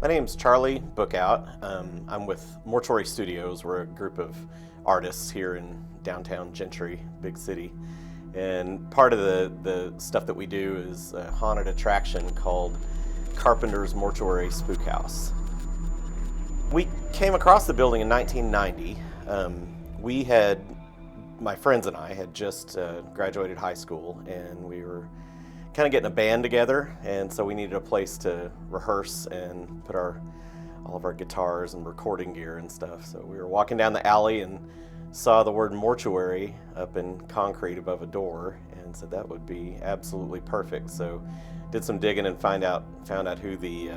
My name's Charlie Bookout. I'm with Mortuary Studios. We're a group of artists here in downtown Gentry, big city. And part of the stuff that we do is a haunted attraction called Carpenters Mortuary Spook House. We came across the building in 1990. My friends and I had just graduated high school, and we were kind of getting a band together, and so we needed a place to rehearse and put all of our guitars and recording gear and stuff. So we were walking down the alley and saw the word mortuary up in concrete above a door and said that would be absolutely perfect. So did some digging and found out who the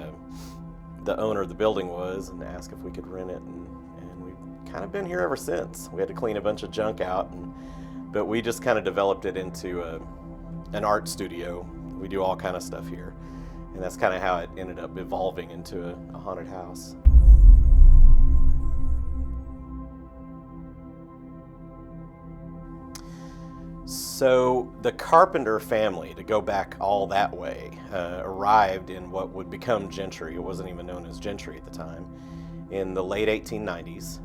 owner of the building was and asked if we could rent it, and we've kind of been here ever since. We had to clean a bunch of junk out, but we just kind of developed it into an art studio. We do all kind of stuff here, and that's kind of how it ended up evolving into a haunted house. So the Carpenter family, to go back all that way, arrived in what would become Gentry. It wasn't even known as Gentry at the time. In the late 1890s,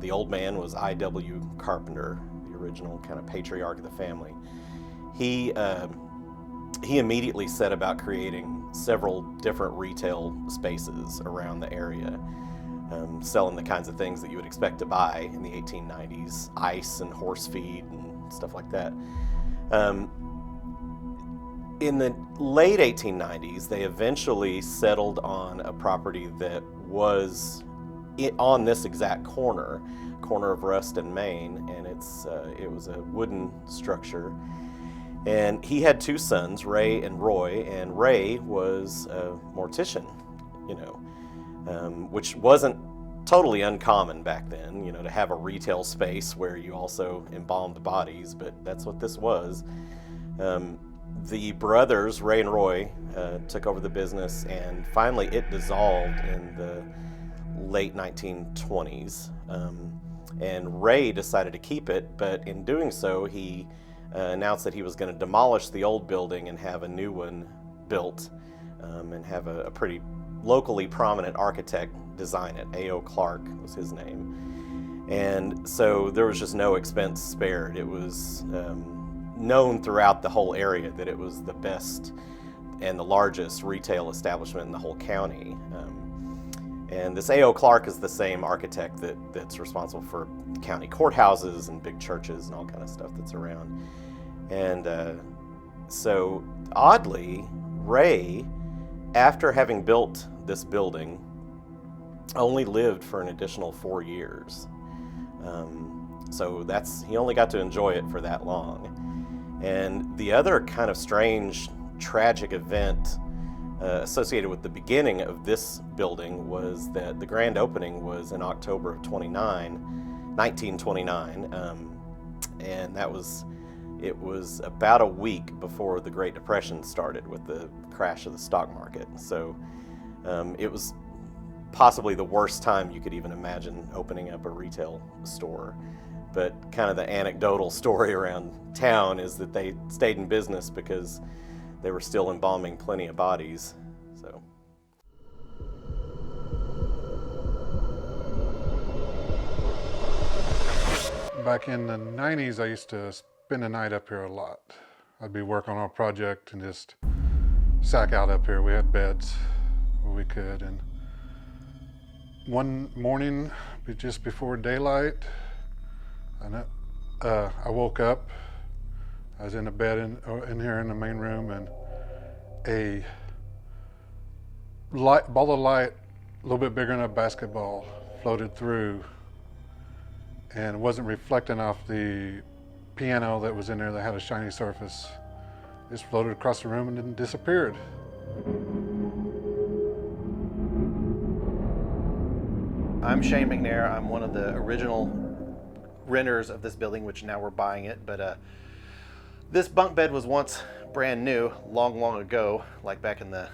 the old man was I.W. Carpenter, the original kind of patriarch of the family. He immediately set about creating several different retail spaces around the area, selling the kinds of things that you would expect to buy in the 1890s, ice and horse feed and stuff like that. In the late 1890s, they eventually settled on a property that was on this exact corner of Rust and Main, and it was a wooden structure. And he had two sons, Ray and Roy, and Ray was a mortician, which wasn't totally uncommon back then, to have a retail space where you also embalmed bodies, but that's what this was. The brothers, Ray and Roy, took over the business, and finally it dissolved in the late 1920s. And Ray decided to keep it, but in doing so, he announced that he was going to demolish the old building and have a new one built, and have a pretty locally prominent architect design it. A.O. Clark was his name. And so there was just no expense spared. It was known throughout the whole area that it was the best and the largest retail establishment in the whole county. And this A.O. Clark is the same architect that's responsible for county courthouses and big churches and all kind of stuff that's around. And so oddly, Ray, after having built this building, only lived for an additional 4 years. So he only got to enjoy it for that long. And the other kind of strange, tragic event associated with the beginning of this building was that the grand opening was in October of 1929, and it was about a week before the Great Depression started with the crash of the stock market. So it was possibly the worst time you could even imagine opening up a retail store. But kind of the anecdotal story around town is that they stayed in business because they were still embalming plenty of bodies. So. Back in the 90s, I used to spend the night up here a lot. I'd be working on a project and just sack out up here. We had beds where we could. And one morning, just before daylight, I woke up. I was in a bed in here in the main room, and a ball of light, a little bit bigger than a basketball, floated through, and wasn't reflecting off the piano that was in there that had a shiny surface. Just floated across the room and then disappeared. I'm Shane McNair. I'm one of the original renters of this building, which now we're buying it, but this bunk bed was once brand new, long ago, like back in the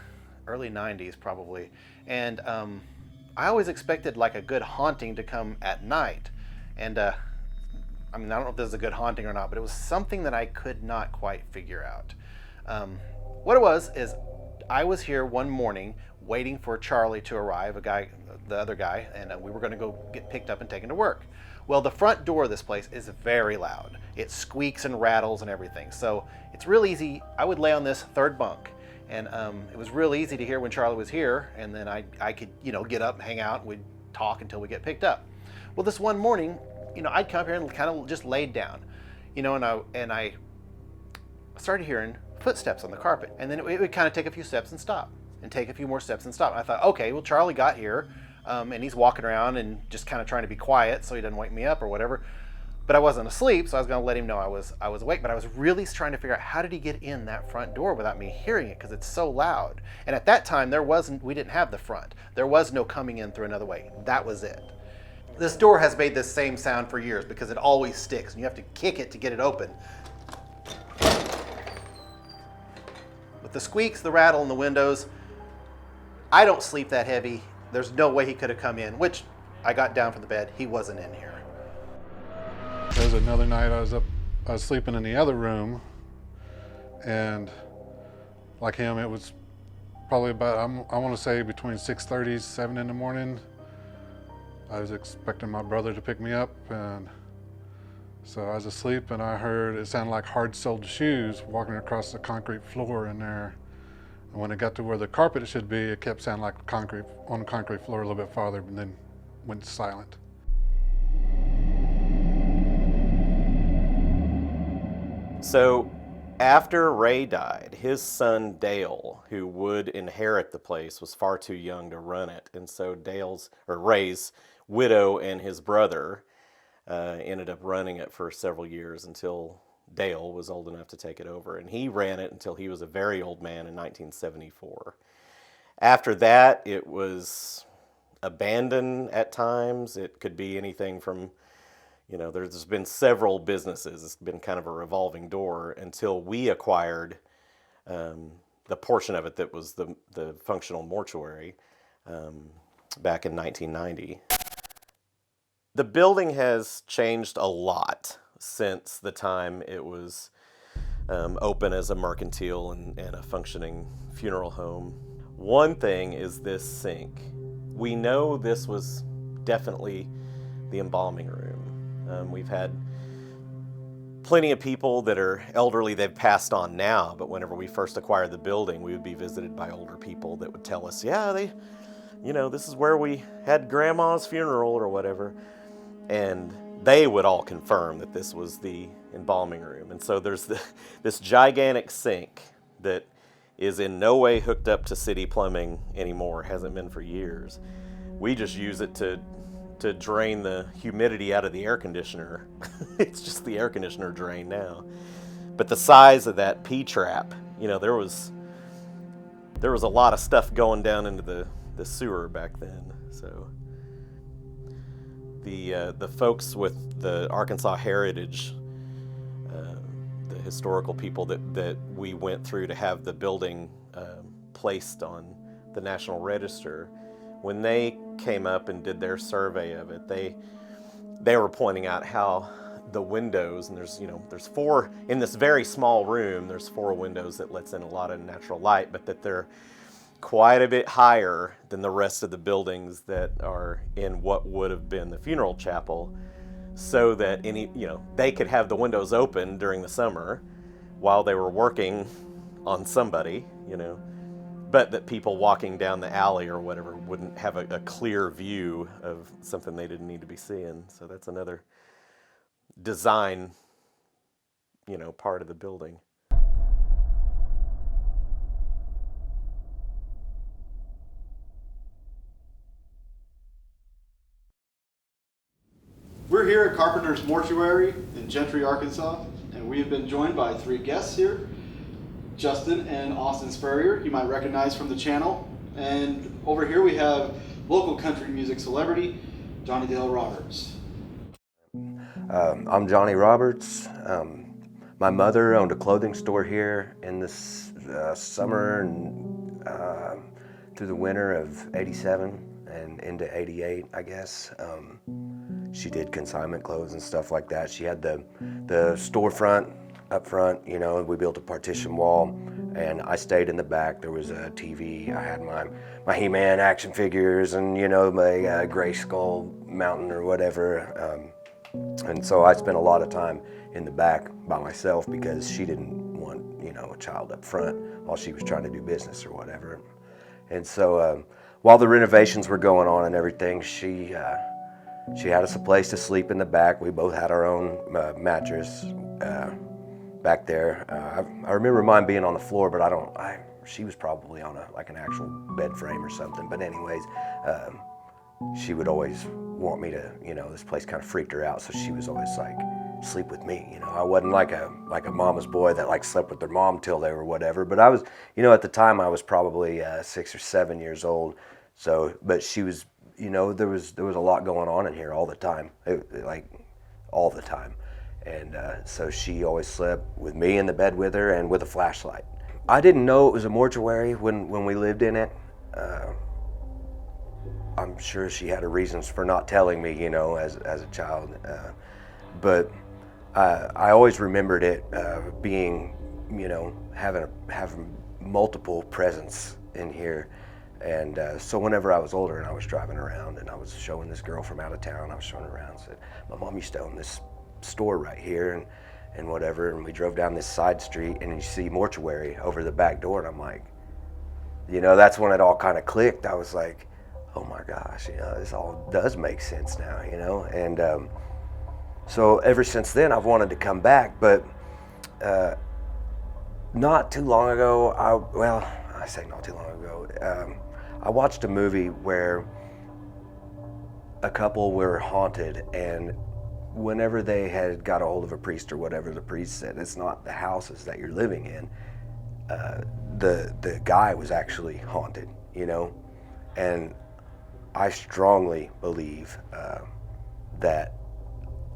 early 90s probably. And I always expected like a good haunting to come at night. And I don't know if this is a good haunting or not, but it was something that I could not quite figure out. What it was is I was here one morning waiting for Charlie to arrive, the other guy, and we were going to go get picked up and taken to work. Well, the front door of this place is very loud. It squeaks and rattles and everything. So it's real easy. I would lay on this third bunk, and it was real easy to hear when Charlie was here, and then I could, get up and hang out, and we'd talk until we get picked up. Well, this one morning, I'd come up here and kind of just laid down, and I started hearing footsteps on the carpet, and then it would kind of take a few steps and stop, and take a few more steps and stop. And I thought, okay, well, Charlie got here, and he's walking around and just kind of trying to be quiet so he doesn't wake me up or whatever. But I wasn't asleep, so I was going to let him know I was awake. But I was really trying to figure out, how did he get in that front door without me hearing it, because it's so loud. And at that time, we didn't have the front. There was no coming in through another way. That was it. This door has made this same sound for years because it always sticks, and you have to kick it to get it open. With the squeaks, the rattle, and the windows, I don't sleep that heavy. There's no way he could have come in, which I got down from the bed. He wasn't in here. There was another night I was sleeping in the other room, and like him, it was probably about, I want to say between 6:30, 7 in the morning. I was expecting my brother to pick me up, and so I was asleep, and I heard it sounded like hard-soled shoes walking across the concrete floor in there. And when it got to where the carpet should be, it kept sounding like concrete on the concrete floor a little bit farther, and then went silent. So after Ray died, his son Dale, who would inherit the place, was far too young to run it. And so Ray's widow and his brother ended up running it for several years until Dale was old enough to take it over. And he ran it until he was a very old man in 1974. After that, it was abandoned at times. It could be anything from, there's been several businesses. It's been kind of a revolving door until we acquired the portion of it that was the functional mortuary back in 1990. The building has changed a lot since the time it was open as a mercantile and a functioning funeral home. One thing is this sink. We know this was definitely the embalming room. We've had plenty of people that are elderly, they've passed on now, but whenever we first acquired the building, we would be visited by older people that would tell us, yeah, this is where we had grandma's funeral or whatever. And they would all confirm that this was the embalming room. And so there's this gigantic sink that is in no way hooked up to city plumbing anymore, hasn't been for years. We just use it to drain the humidity out of the air conditioner. It's just the air conditioner drain now. But the size of that P-trap, there was a lot of stuff going down into the sewer back then. So the folks with the Arkansas Heritage, the historical people that we went through to have the building placed on the National Register, when they came up and did their survey of it, they were pointing out how the windows, and there's 4 in this very small room, there's 4 windows that lets in a lot of natural light, but that they're quite a bit higher than the rest of the buildings that are in what would have been the funeral chapel, so that they could have the windows open during the summer while they were working on somebody, but that people walking down the alley or whatever wouldn't have a clear view of something they didn't need to be seeing. So that's another design, part of the building. We're here at Carpenters Mortuary in Gentry, Arkansas, and we have been joined by 3 guests here, Justin and Austin Spurrier, you might recognize from the channel. And over here we have local country music celebrity, Johnny Dale Roberts. I'm Johnny Roberts. My mother owned a clothing store here in the summer and through the winter of '87 and into '88, I guess. She did consignment clothes and stuff like that. She had the storefront up front, you know, we built a partition wall, and I stayed in the back. There was a TV. I had my He-Man action figures and, you know, my Gray Skull Mountain or whatever. And so I spent a lot of time in the back by myself because she didn't want, you know, a child up front while she was trying to do business or whatever. And so while the renovations were going on and everything, she had us a place to sleep in the back. We both had our own mattress back there. I remember mine being on the floor, but she was probably on like an actual bed frame or something. But anyways, she would always want me to, you know, this place kind of freaked her out, so she was always like, sleep with me, you know. I wasn't like a mama's boy that like slept with their mom till they were whatever, but I was, you know, at the time I was probably 6 or 7 years old. So, but she was, you know, there was a lot going on in here all the time, like all the time. And so she always slept with me in the bed with her and with a flashlight. I didn't know it was a mortuary when we lived in it. I'm sure she had her reasons for not telling me, you know, as a child. But I always remembered it being, you know, having multiple presence in here. And so whenever I was older and I was driving around and I was showing this girl from out of town, I was showing her around and said, my mom used to own this store right here and whatever. And we drove down this side street and you see mortuary over the back door. And I'm like, you know, that's when it all kind of clicked. I was like, oh my gosh, you know, this all does make sense now, you know. And so ever since then, I've wanted to come back, but not too long ago, I say not too long ago, I watched a movie where a couple were haunted, and whenever they had got a hold of a priest or whatever, the priest said, it's not the houses that you're living in. The guy was actually haunted, you know, and I strongly believe that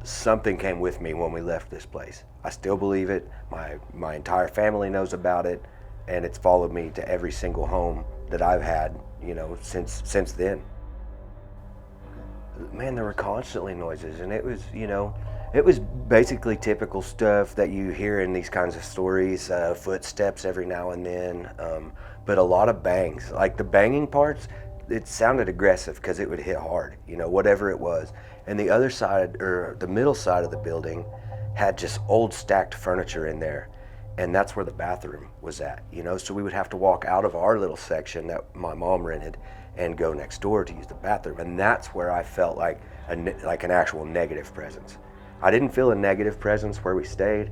something came with me when we left this place. I still believe it. My entire family knows about it, and it's followed me to every single home that I've had, you know, since then. Man, there were constantly noises, and it was, you know, it was basically typical stuff that you hear in these kinds of stories, footsteps every now and then, but a lot of bangs. Like the banging parts, it sounded aggressive because it would hit hard, you know, whatever it was. And the other side, or the middle side of the building, had just old stacked furniture in there. And that's where the bathroom was at, you know? So we would have to walk out of our little section that my mom rented and go next door to use the bathroom. And that's where I felt like an actual negative presence. I didn't feel a negative presence where we stayed.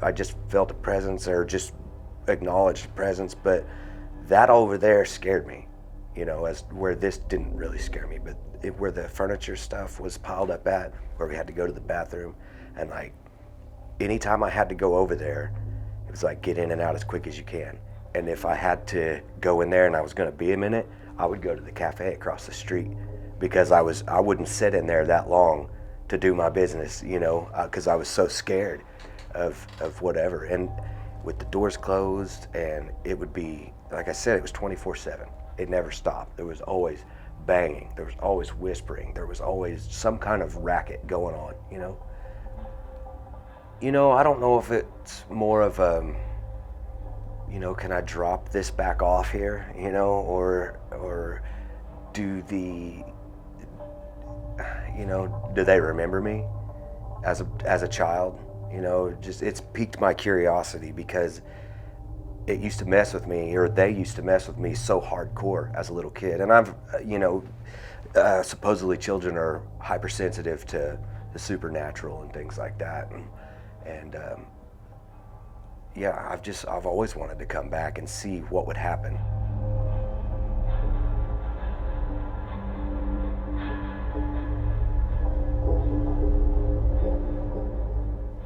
I just felt a presence, or just acknowledged a presence, but that over there scared me, you know, as where this didn't really scare me, but where the furniture stuff was piled up at, where we had to go to the bathroom, and like anytime I had to go over there, it was like get in and out as quick as you can. And if I had to go in there and I was going to be a minute, I would go to the cafe across the street, because I wouldn't sit in there that long to do my business, you know, because I was so scared of whatever. And with the doors closed, and it would be, like I said, it was 24/7. It never stopped. There was always banging. There was always whispering. There was always some kind of racket going on, you know. You know, I don't know if it's more of you know, can I drop this back off here, you know, or do they remember me as a child? You know, just it's piqued my curiosity, because it used to mess with me, or they used to mess with me so hardcore as a little kid. And I've, you know, supposedly children are hypersensitive to the supernatural and things like that. And yeah, I've always wanted to come back and see what would happen.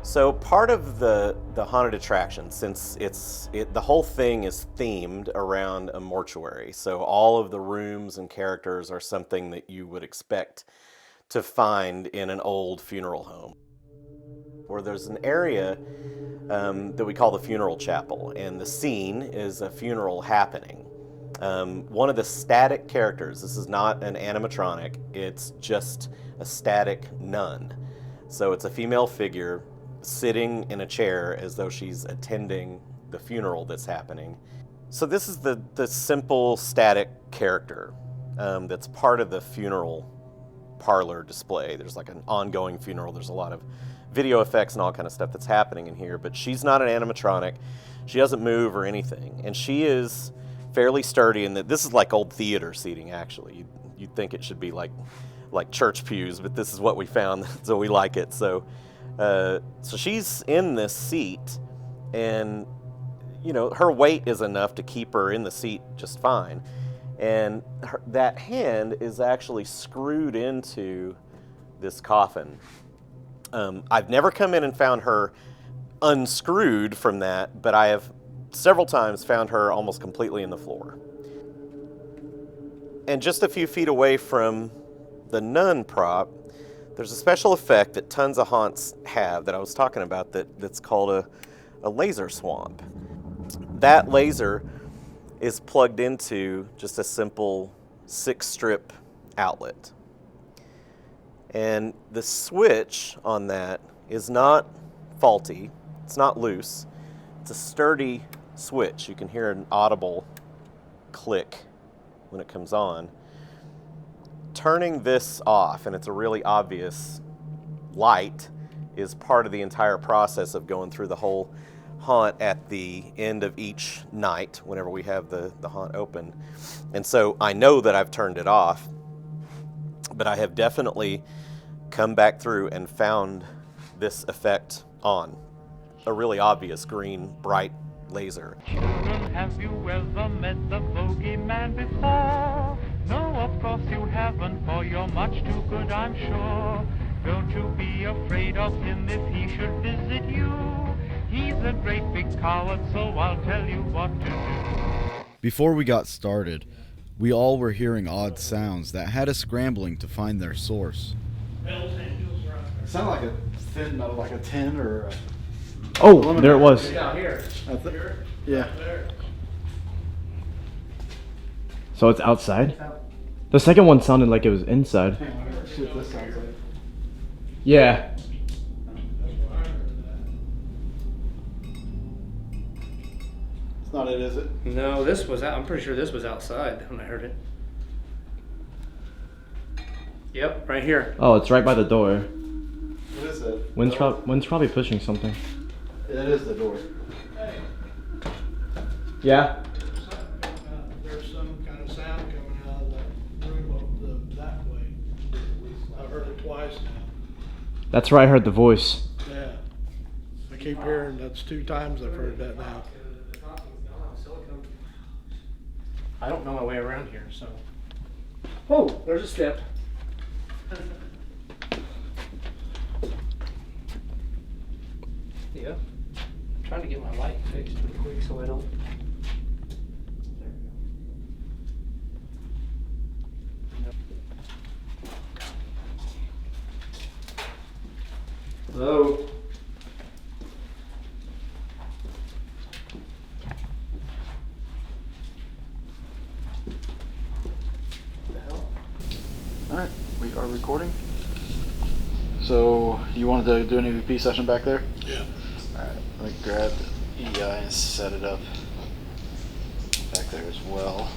So part of the haunted attraction, since the whole thing is themed around a mortuary, so all of the rooms and characters are something that you would expect to find in an old funeral home. Where there's an area that we call the funeral chapel, and the scene is a funeral happening. One of the static characters, this is not an animatronic, it's just a static nun. So it's a female figure sitting in a chair as though she's attending the funeral that's happening. So this is the simple static character that's part of the funeral parlor display. There's like an ongoing funeral. There's a lot of video effects and all kind of stuff that's happening in here, but she's not an animatronic. She doesn't move or anything, and she is fairly sturdy. And this is like old theater seating, actually. You'd think it should be like church pews, but this is what we found, so we like it. So she's in this seat, and you know, her weight is enough to keep her in the seat just fine. And that hand is actually screwed into this coffin. I've never come in and found her unscrewed from that, but I have several times found her almost completely in the floor. And just a few feet away from the nun prop, there's a special effect that tons of haunts have that I was talking about that's called a laser swamp. That laser is plugged into just a simple 6-strip outlet. And the switch on that is not faulty, it's not loose, it's a sturdy switch. You can hear an audible click when it comes on. Turning this off, and it's a really obvious light, is part of the entire process of going through the whole haunt at the end of each night whenever we have the haunt open. And so I know that I've turned it off, but I have definitely come back through and found this effect on. A really obvious green, bright laser. Children, have you ever met the bogeyman before? No, of course you haven't, for you're much too good, I'm sure. Don't you be afraid of him if he should visit you. He's a great big coward, so I'll tell you what to do. Before we got started, we all were hearing odd sounds that had us scrambling to find their source. It sounded like a thin metal, like a tin or a... Oh, there it was. Yeah. So it's outside? The second one sounded like it was inside. See what this sounds like. Yeah. It's not it, is it? No, this was out. I'm pretty sure this was outside when I heard it. Yep, right here. Oh, it's right by the door. What is it? Wind's probably pushing something. That is the door. Yeah. There's some kind of sound coming out of the room that way. I've heard it twice now. That's where I heard the voice. Yeah. I keep hearing, that's 2 times I've heard that now. I don't know my way around here, so. Oh, there's a step. Yeah. I'm trying to get my light fixed pretty quick so I don't. Hello. Alright, we are recording. So, you wanted to do an EVP session back there? Yeah. Alright, let me grab the EI and set it up back there as well.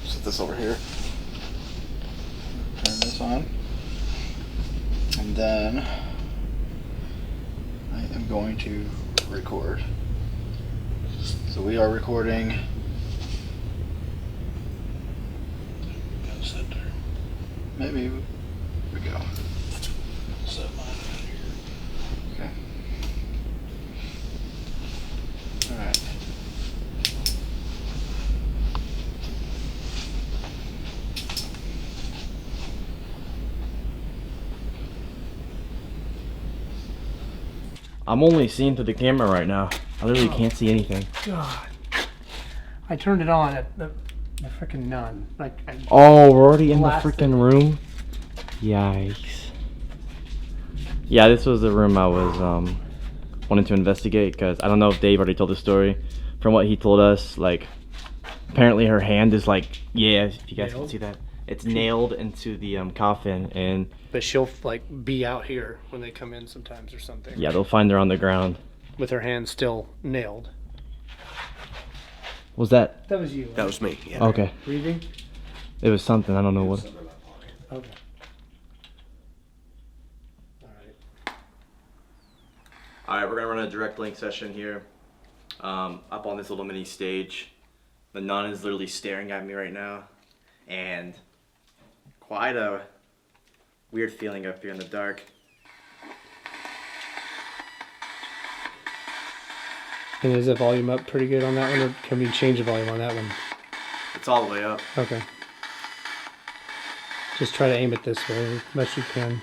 Set this over here. Turn this on. And then I am going to record. So we are recording. Maybe we go. Set mine right here. Okay. All right. I'm only seeing through the camera right now. I literally can't see anything. God. I turned it on at the freaking nun. Like. Oh, we're already in the Blasted. freaking room? Yikes. Yeah, this was the room I was wanting to investigate, because I don't know if Dave already told the story. From what he told us, like, Apparently her hand is like, yeah, if you guys can Nailed? see that. It's nailed into the coffin, and But she'll like be out here when they come in sometimes or something. yeah, they'll find her on the ground. With her hand still nailed. Was that? That was you. That was me. Yeah. Okay. Breathing? It was something, I don't know what. Okay. Alright. Alright, we're gonna run a direct link session here. Up on this little mini stage. The nun is literally staring at me right now. And quite a weird feeling up here in the dark. And is the volume up pretty good on that one, or can we change the volume on that one? It's all the way up. Okay. Just try to aim it this way as much as you can.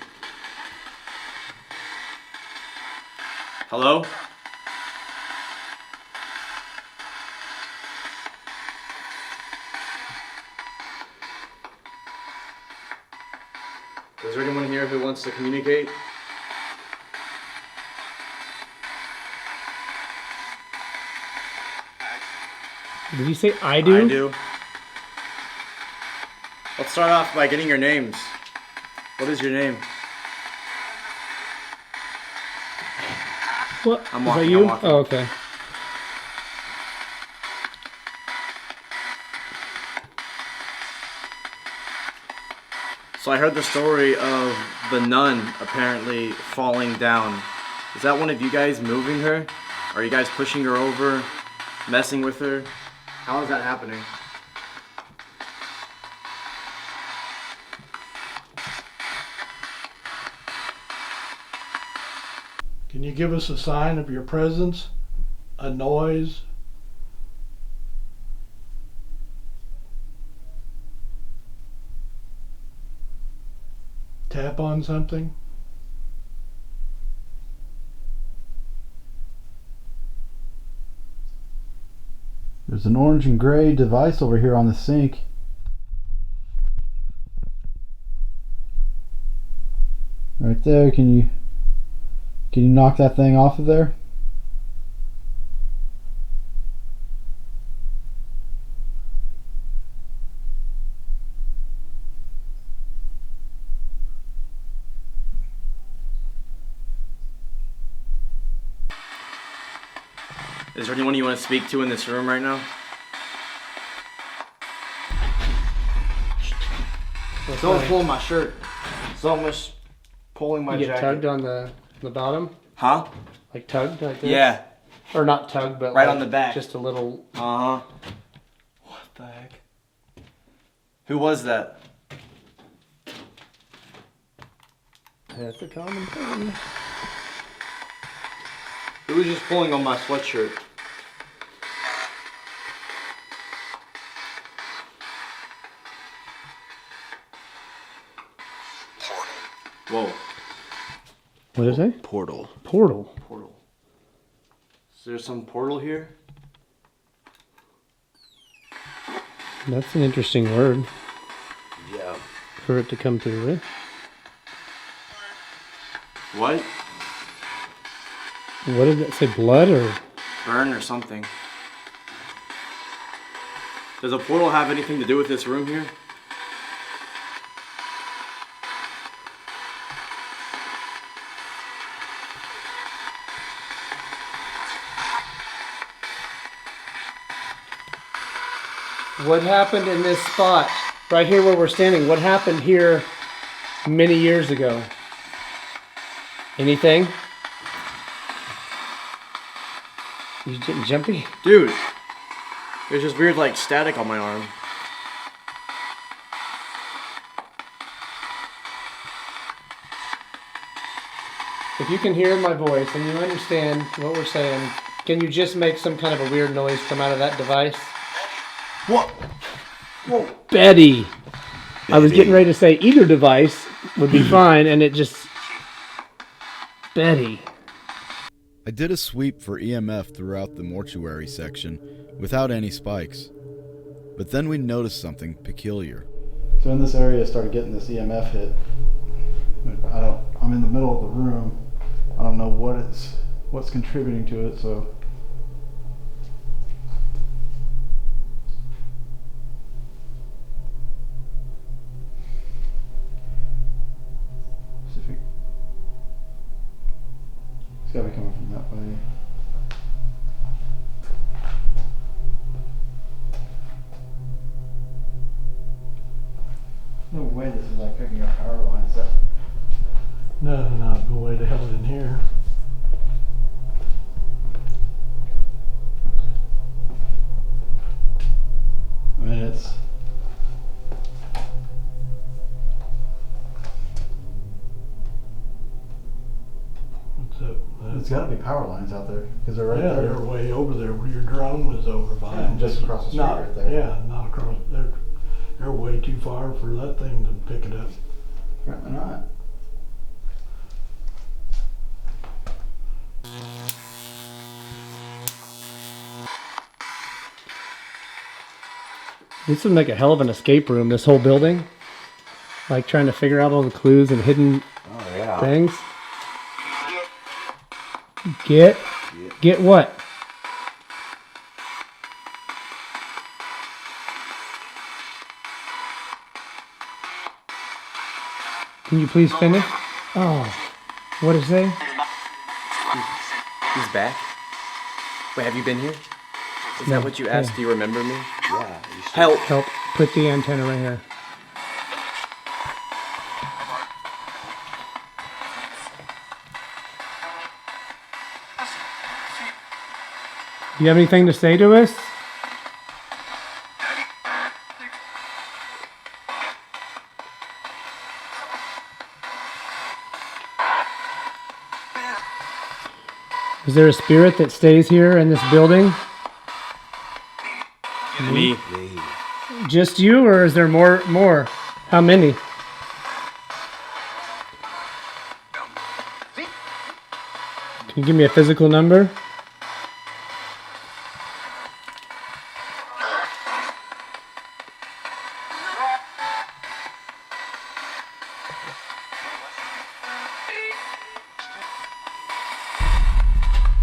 Hello? Is there anyone here who wants to communicate? Did you say I do? I do. Let's start off by getting your names. What is your name? What? I'm Is walking, that you? I'm walking. Oh, okay. So I heard the story of the nun apparently falling down. Is that one of you guys moving her? Are you guys pushing her over, messing with her? How is that happening? Can you give us a sign of your presence? A noise? Tap on something? There's an orange and gray device over here on the sink. Right there, can you knock that thing off of there? Is there anyone you want to speak to in this room right now? Someone's pulling my shirt. Someone's pulling my You get jacket. tugged on the bottom? Huh? Like tugged like this? Yeah. Or not tugged, but Right like on the back. Just a little. Uh-huh. What the heck? Who was that? That's a common thing. Who was just pulling on my sweatshirt? Whoa. What is it? Portal. Portal. Portal. Is there some portal here? That's an interesting word Yeah. for it to come through with. What? What did it say? Blood or? Burn or something. Does a portal have anything to do with this room here? What happened in this spot? Right here where we're standing. What happened here many years ago? Anything? You getting jumpy? Dude, there's just weird like static on my arm. If you can hear my voice and you understand what we're saying, can you just make some kind of a weird noise come out of that device? What? Whoa. Betty! I was getting ready to say either device would be fine, and it just... Betty. I did a sweep for EMF throughout the mortuary section without any spikes. But then we noticed something peculiar. So in this area, I started getting this EMF hit. I'm in the middle of the room. I don't know what's contributing to it, so be coming from that way. No way this is like picking up power lines. No, not the way the hell in here. I mean, it's What's up? it's got to be power lines out there because they're right Yeah, there. they're way over there where your drone was over by. Yeah, just across the street Not, right there. Yeah, not across. They're way too far for that thing to pick it up. Apparently not. This would make a hell of an escape room, this whole building. Like trying to figure out all the clues and hidden things. Get what? Can you please finish? Oh, what did it say? He's back? Wait, have you been here? Is that what you asked? Yeah. Do you remember me? Yeah. Help! Help. Put the antenna right here. Do you have anything to say to us? Is there a spirit that stays here in this building? Me. Just you, or is there more? How many? Can you give me a physical number?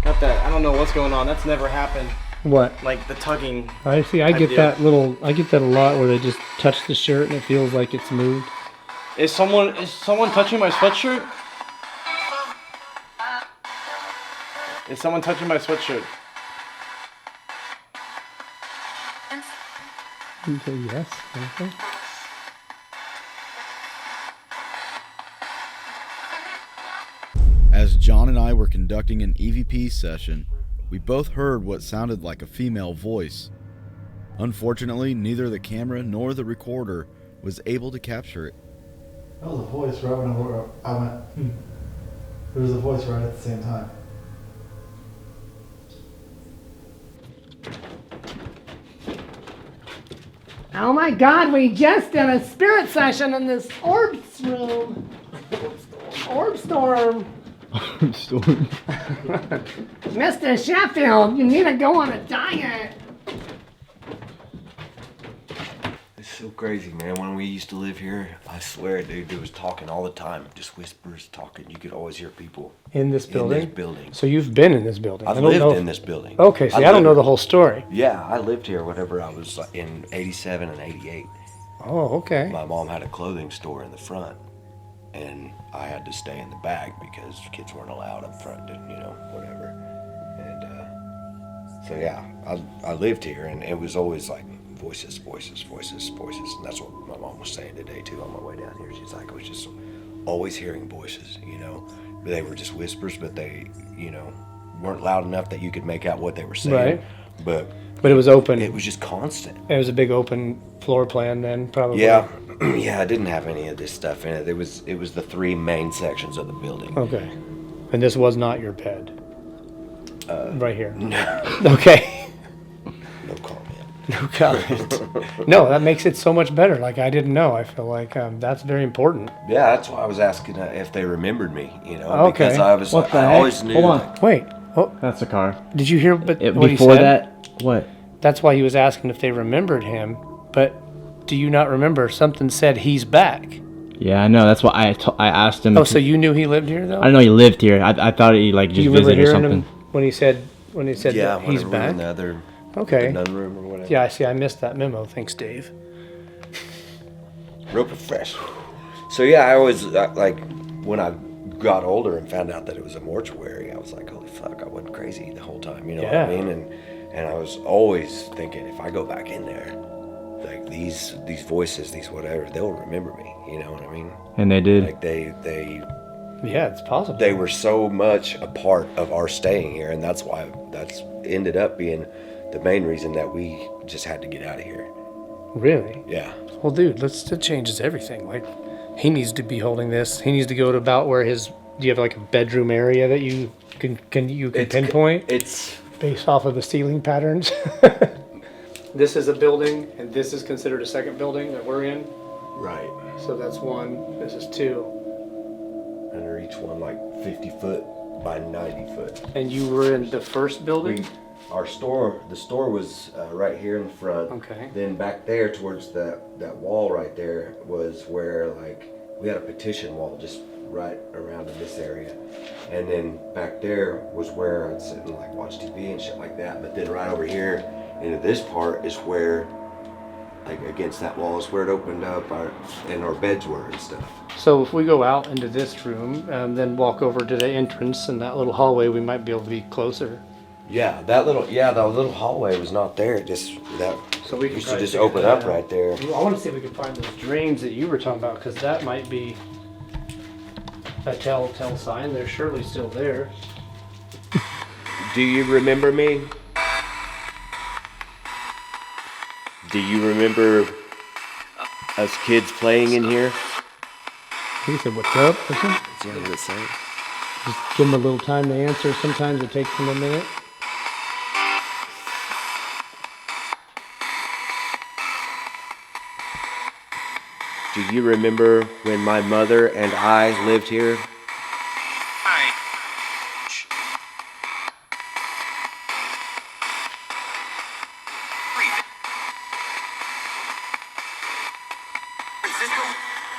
Got that. I don't know what's going on. That's never happened. What? Like the tugging. I see. I type get deal. that little. I get that a lot, where they just touch the shirt and it feels like it's moved. Is someone touching my sweatshirt? Is someone touching my sweatshirt? Okay, yes. Okay. As John and I were conducting an EVP session, we both heard what sounded like a female voice. Unfortunately, neither the camera nor the recorder was able to capture it. That was a voice right when I went, There was a voice right at the same time. Oh my God! We just did a spirit session in this orbs room. Orb storm. Orb storm. Mr. Sheffield, you need to go on a diet. It's so crazy, man. When we used to live here, I swear, dude, there was talking all the time. Just whispers, talking. You could always hear people. In this building? In this building. So you've been in this building? I've I don't lived know in this building. Okay, see, I don't know the whole story. Yeah, I lived here whenever I was in 87 and 88. Oh, okay. My mom had a clothing store in the front, and I had to stay in the back because kids weren't allowed up front, whatever. And so, yeah, I lived here, and it was always like voices, and that's what my mom was saying today, too, on my way down here. She's like, I was just always hearing voices, They were just whispers, but they, weren't loud enough that you could make out what they were saying. Right. But it was open. It was just constant. It was a big open floor plan then, probably. Yeah. Yeah, I didn't have any of this stuff in it. It was the three main sections of the building. Okay. And this was not your bed? Right here? No. Okay. No comment. No comment. No, that makes it so much better. Like, I didn't know. I feel like that's very important. Yeah, that's why I was asking if they remembered me, Okay. because I was What the I heck? always knew. Hold on. Like, Wait. Oh, That's a car. did you hear what he Before said? that, what? That's why he was asking if they remembered him. But do you not remember? Something said he's back. Yeah, I know. That's why I asked him. Oh, so you knew he lived here, though? I didn't know he lived here. I thought he like Do just you remember visited or hearing something. him when he said yeah, that he's whenever we were back? in the other Okay. the nun room or whatever. Yeah, I see. I missed that memo. Thanks, Dave. Real professional. So yeah, I always like when I got older and found out that it was a mortuary, I was like, holy fuck, I wasn't crazy the whole time, you know what I mean? And I was always thinking, if I go back in there, like these voices, these whatever, they'll remember me, you know what I mean? And they did. Like they Yeah, it's possible. they were so much a part of our staying here, and that's ended up being the main reason that we just had to get out of here. Really? Yeah. Well, dude, that changes everything. Like, he needs to be holding this. He needs to go to about where do you have like a bedroom area that you can pinpoint? It's based off of the ceiling patterns. This is a building, and this is considered a second building that we're in. right. So that's one. This is two. And they're each one like 50 foot by 90 foot. And you were in the first building? The store was right here in the front. Okay. Then back there towards that wall right there was where like we had a petition wall just right around in this area. And then back there was where I'd sit and like watch TV and shit like that. But then right over here into this part is where, like against that wall is where it opened up and our beds were and stuff. So if we go out into this room, then walk over to the entrance and that little hallway, we might be able to be closer. Yeah, that little hallway was not there. So we can used to probably just figure open that up out. right there. I want to see if we can find those drains that you were talking about, because that might be a telltale sign. They're surely still there. Do you remember me? Do you remember us kids playing in here? He said, "What's up?" or something. Yeah, what it say? Just give them a little time to answer. Sometimes it takes them a minute. Do you remember when my mother and I lived here?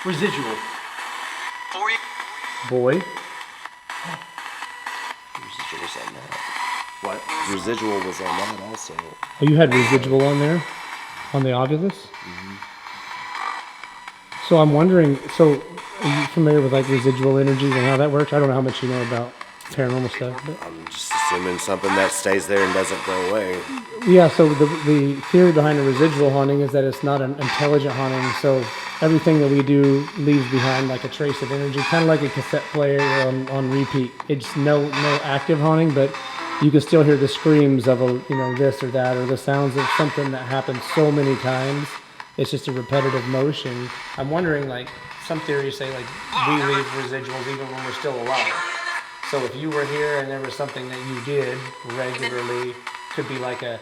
Residual. Boy. Residual was on that. What? Residual was on that also. Oh, you had residual on there? On the Ovilus? Mm-hmm. So I'm wondering, are you familiar with like residual energies and how that works? I don't know how much you know about paranormal stuff. But I'm just assuming something that stays there and doesn't go away. yeah, so the theory behind a residual haunting is that it's not an intelligent haunting. So everything that we do leaves behind like a trace of energy, kind of like a cassette player on repeat. It's no active haunting, but you can still hear the screams of this or that, or the sounds of something that happened so many times. It's just a repetitive motion. I'm wondering, like, some theories say, like, we leave residuals even when we're still alive. So if you were here and there was something that you did regularly, could be like a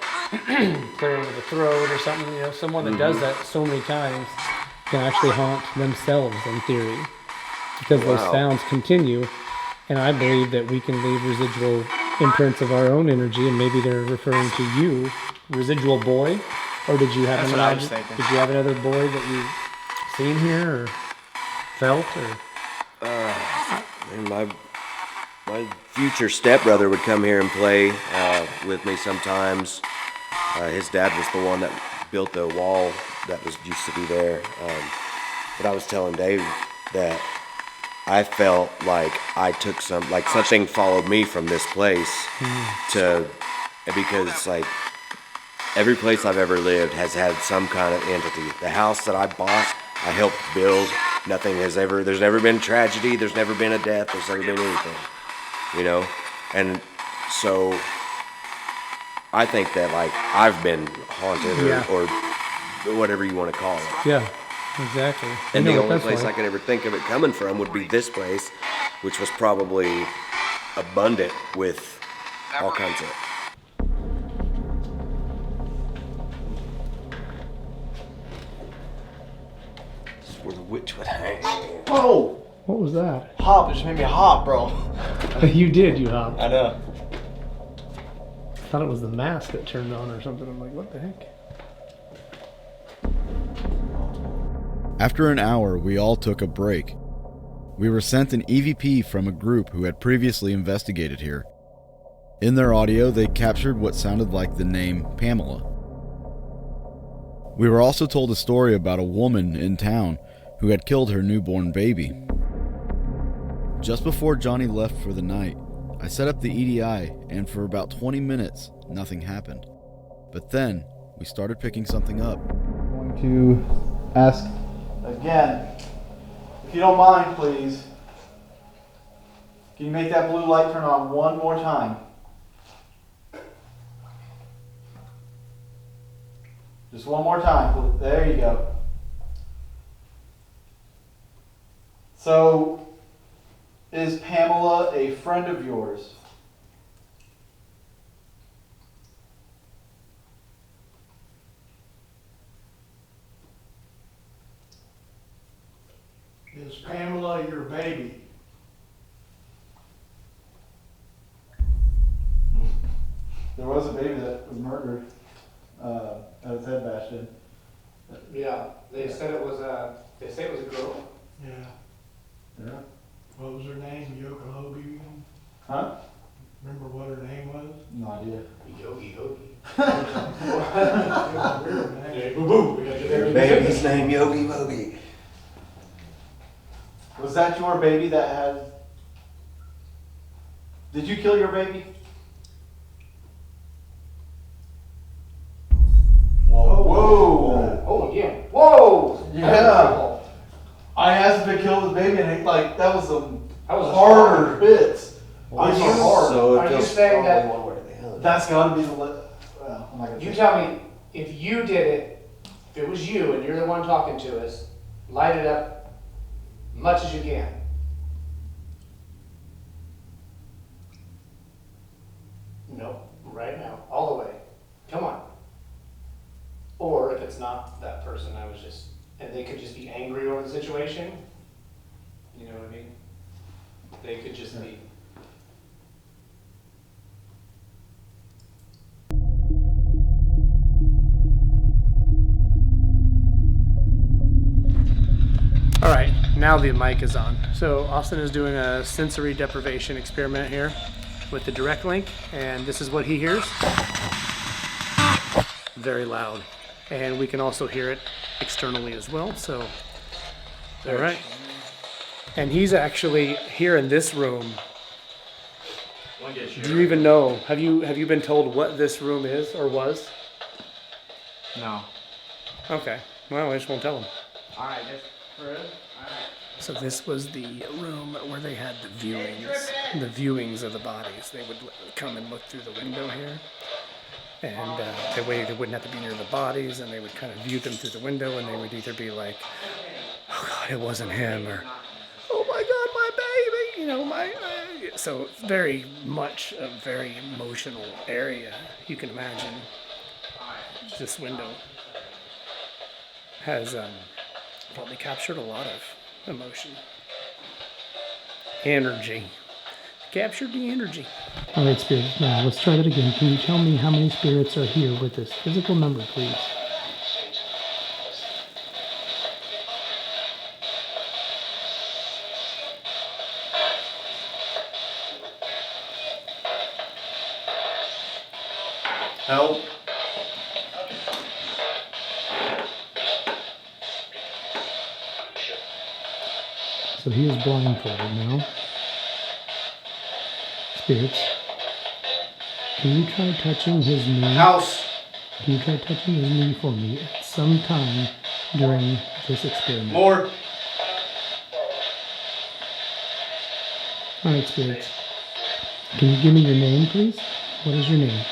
clearing of the throat or something, someone that does that so many times can actually haunt themselves in theory. Because those sounds continue, and I believe that we can leave residual imprints of our own energy, and maybe they're referring to you, residual boy. Or did you have That's what I was thinking. Did you have another boy that you seen here or felt or? And my future stepbrother would come here and play with me sometimes. His dad was the one that built the wall that used to be there. But I was telling Dave that I felt like I took something followed me from this place because like. Every place I've ever lived has had some kind of entity. The house that I bought, I helped build. There's never been tragedy, there's never been a death, there's never been anything, And so I think that like I've been haunted or whatever you want to call it. Yeah, exactly. And the only place I could ever think of it coming from would be this place, which was probably abundant with all kinds of... Where the witch would hang. Whoa! What was that? Hop, it just made me hop, bro. You hopped. I know. I thought it was the mask that turned on or something. I'm like, what the heck? After an hour, we all took a break. We were sent an EVP from a group who had previously investigated here. In their audio, they captured what sounded like the name Pamela. We were also told a story about a woman in town who had killed her newborn baby. Just before Johnny left for the night, I set up the EDI, and for about 20 minutes, nothing happened. But then, we started picking something up. I'm going to ask Again, if you don't mind, please, can you make that blue light turn on one more time? Just one more time, please. There you go. So, is Pamela a friend of yours? Is Pamela your baby? There was a baby that was murdered, had its head bashed in. Yeah, they said it was a girl. Yeah. Yeah. What was her name? Yoka Hoagie? Huh? Remember what her name was? No idea. Yogi Hoagie. Baby's name Yogi Bogi. Was that your baby that had... Did you kill your baby? Whoa. Whoa. Oh, yeah. Whoa! Yeah. I asked if it killed his baby, and it, like, that was some That was a harder bits. Are Those you- are hard. So Are it you feels saying that- probably one way or the other. That's gotta be the... Well, I'm not gonna You say. tell me, if you did it, if it was you and you're the one talking to us, light it up much as you can. No, right now, all the way. Come on. Or if it's not that person, and they could just be angry over the situation. You know what I mean? They could just be. All right, now the mic is on. So Austin is doing a sensory deprivation experiment here with the direct link, and this is what he hears. Very loud. And we can also hear it externally as well, so. All right. And he's actually here in this room. Do you even know, have you been told what this room is or was? No. Okay, well, I just won't tell him. Alright, just for it. So this was the room where they had the viewings of the bodies. They would come and look through the window here, and that way they wouldn't have to be near the bodies, and they would kind of view them through the window, and they would either be like, "Oh God, it wasn't him," or "Oh my God, my baby," you know, So very much a very emotional area. You can imagine this window has probably captured a lot of emotion. Energy. Captured the energy. All right, spirits. Now let's try that again. Can you tell me how many spirits are here with this physical number, please? Help. So he is blindfolded now. Spirits. Can you try touching his knee? House. Can you try touching his knee for me at some time during this experiment? More. All right, spirits. Can you give me your name, please? What is your name?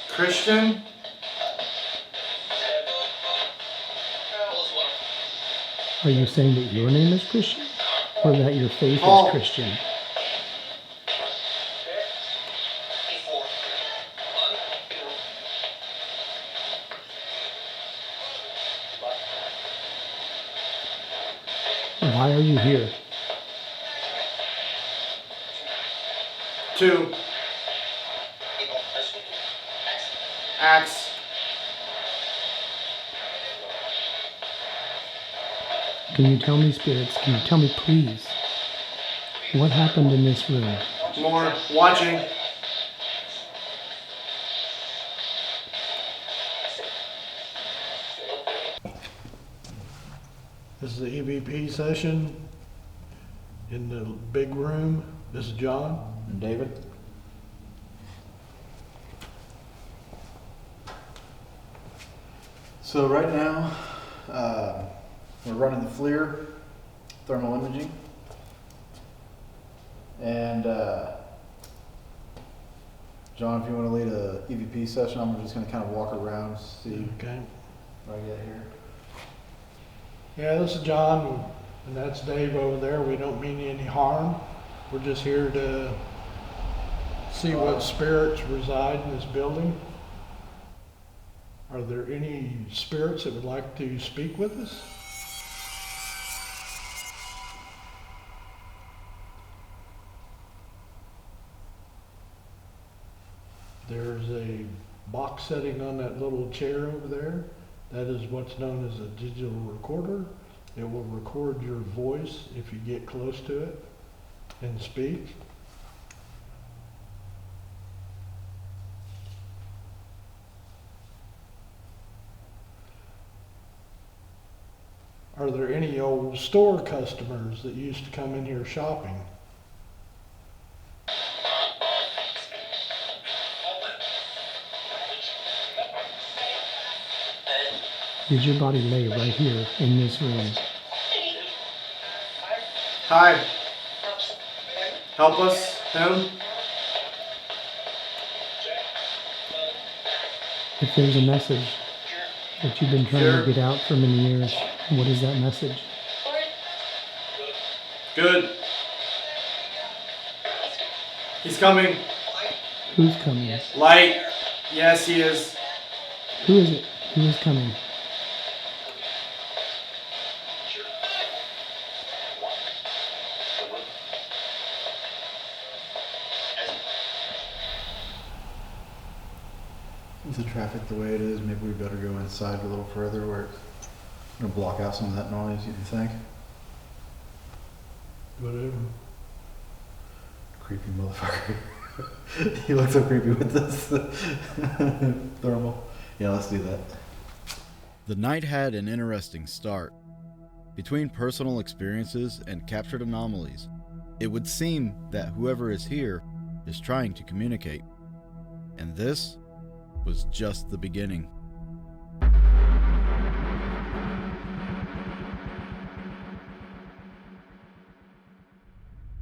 Christian. Are you saying that your name is Christian? Or that your faith Paul. is Christian? Why are you here? 2. Axe. Can you tell me, spirits, can you tell me, please, what happened in this room? More. Watching. This is the EVP session. in the big room. This is John. And David? So right now, we're running the FLIR thermal imaging. And John, if you want to lead a EVP session, I'm just going to kind of walk around, see Okay. what I get here. Yeah, this is John, and that's Dave over there. We don't mean any harm. We're just here to see what spirits reside in this building. Are there any spirits that would like to speak with us? There's a box setting on that little chair over there. That is what's known as a digital recorder. It will record your voice if you get close to it and speak. Are there any old store customers that used to come in here shopping? Did your body lay right here in this room? Hi. Help us. Him. If there's a message that you've been trying to get out for many years, what is that message? Good. He's coming. Who's coming? Light. Yes, he is. Who is it? Who is coming? With the traffic the way it is, maybe we better go inside a little further where it's going to block out some of that noise, you think? Whatever. Creepy motherfucker. He looks so creepy with this thermal. Yeah, let's do that. The night had an interesting start. Between personal experiences and captured anomalies, it would seem that whoever is here is trying to communicate. And this was just the beginning.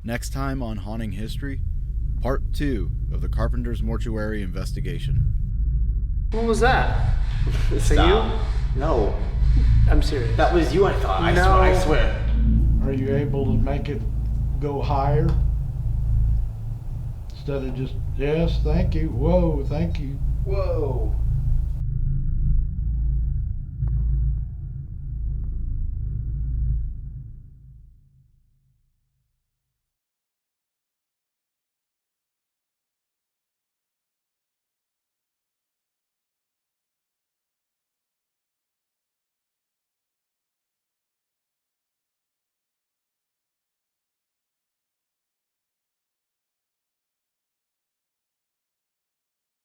Next time on Haunting History, Part 2 of the Carpenters Mortuary investigation. What was that? Is that you? No. I'm serious. That was you, I thought. No. I swear. Are you able to make it go higher? Instead of just, yes, thank you, whoa, thank you, whoa.